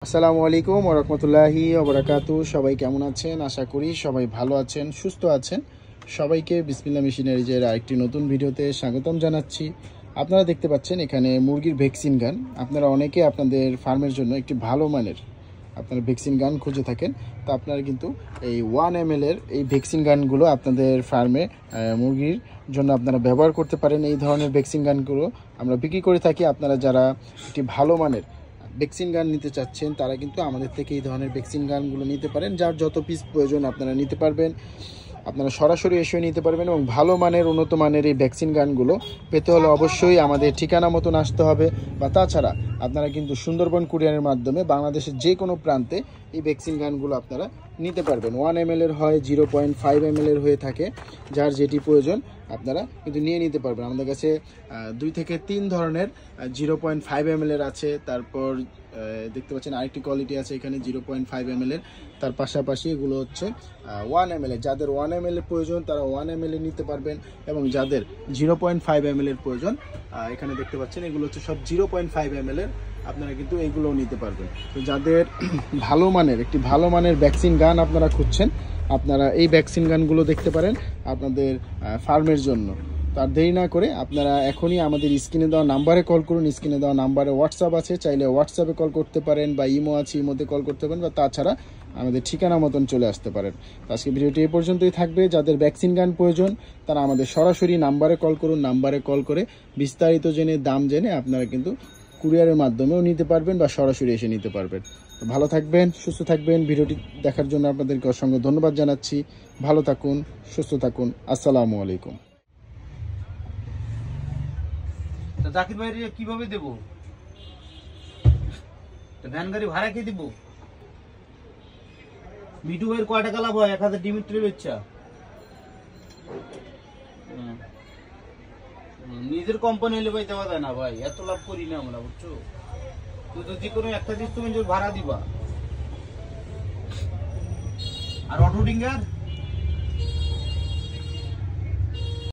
আসসালামু আলাইকুম ওয়া রাহমাতুল্লাহি ওয়া বারাকাতুহু। সবাই কেমন আছেন? আশা করি সবাই ভালো আছেন, সুস্থ আছেন। সবাইকে বিসমিল্লাহ মেশিনারিজের আরেকটি নতুন ভিডিওতে স্বাগতম জানাচ্ছি। আপনারা দেখতে পাচ্ছেন এখানে মুরগির ভ্যাকসিন গান। আপনারা অনেকে আপনাদের ফার্মের জন্য একটি ভালো মানের আপনারা ভ্যাকসিন গান খুঁজে থাকেন। তো আপনারা কিন্তু এই 1 ml এর এই ভ্যাকসিন গানগুলো আপনাদের ফার্মে মুরগির জন্য আপনারা ব্যবহার করতে পারেন। এই ধরনের ভ্যাকসিন গানগুলো আমরা বিক্রি করে থাকি। আপনারা যারা একটি ভালো মানের ভ্যাকসিন গান নিতে চাচ্ছেন তারা কিন্তু আমাদের থেকে এই ধরনের ভ্যাকসিন গানগুলো নিতে পারেন। যার যত পিস প্রয়োজন আপনারা নিতে পারবেন, আপনারা সরাসরি এসে নিতে পারবেন। এবং ভালো মানের উন্নত মানের এই ভ্যাকসিন গানগুলো পেতে হলে অবশ্যই আমাদের ঠিকানা মতন আসতে হবে। বা তাছাড়া আপনারা কিন্তু সুন্দরবন কুরিয়ারের মাধ্যমে বাংলাদেশের যে কোনো প্রান্তে এই ভ্যাকসিন গানগুলো আপনারা নিতে পারবেন। 1 ml এর হয়, 0.5 ml এর হয়ে থাকে। যার যেটি প্রয়োজন আপনারা কিন্তু নিয়ে নিতে পারবেন। আমাদের কাছে 2 থেকে 3 ধরনের 0.5 ml এর আছে। তারপর দেখতে পাচ্ছেন আরেকটি কোয়ালিটি আছে এখানে 0.5 ml এর। তার পাশাপাশি এগুলো হচ্ছে 1 ml এর। যাদের 1 ml এর প্রয়োজন তারা 1 ml এর নিতে পারবেন, এবং যাদের 0.5 ml এর প্রয়োজন এখানে দেখতে পাচ্ছেন এগুলো হচ্ছে সব 0.5 ml এর। আপনারা কিন্তু এইগুলোও নিতে পারবেন। তো যাদের ভালো মানের একটি ভালো মানের ভ্যাকসিন গান আপনারা খুঁজছেন, আপনারা এই ভ্যাকসিন গানগুলো দেখতে পারেন আপনাদের ফার্মের জন্য। তার দেরি না করে আপনারা এখনই আমাদের স্ক্রিনে দেওয়া নাম্বারে কল করুন। স্ক্রিনে দেওয়া নাম্বারে হোয়াটসঅ্যাপ আছে, চাইলে হোয়াটসঅ্যাপে কল করতে পারেন, বা ইমো আছে, ইমোতে কল করতে পারেন, বা তাছাড়া আমাদের ঠিকানা মতন চলে আসতে পারেন। তো আজকে ভিডিওটি এই পর্যন্তই থাকবে। যাদের ভ্যাকসিন গান প্রয়োজন তারা আমাদের সরাসরি নাম্বারে কল করুন। নাম্বারে কল করে বিস্তারিত জেনে দাম জেনে আপনারা কিন্তু কুরিয়ারের মাধ্যমেও নিতে পারবেন বা সরাসরি এসে নিতে পারবেন। তো ভালো থাকবেন, সুস্থ থাকবেন। ভিডিওটি দেখার জন্য আপনাদেরকে অসংখ্য ধন্যবাদ জানাচ্ছি। ভালো থাকুন, সুস্থ থাকুন। আসসালামু আলাইকুম। জাকির ভাই কিভাবে দেব? ভ্যান গাড়ি ভাড়া কে দিব? মিটু ভাইয়ের কয় টাকা লাভ হয় 1000 ডিমের ট্রে বেচা? নিজের কোম্পানি হলে ভাই দেওয়া যায় না ভাই, এত লাভ করি না আমরা, বুঝছো? তুই তো যে কোনো একটা দিস তুমি ভাড়া দিবা। আর অটো ডিঙ্গার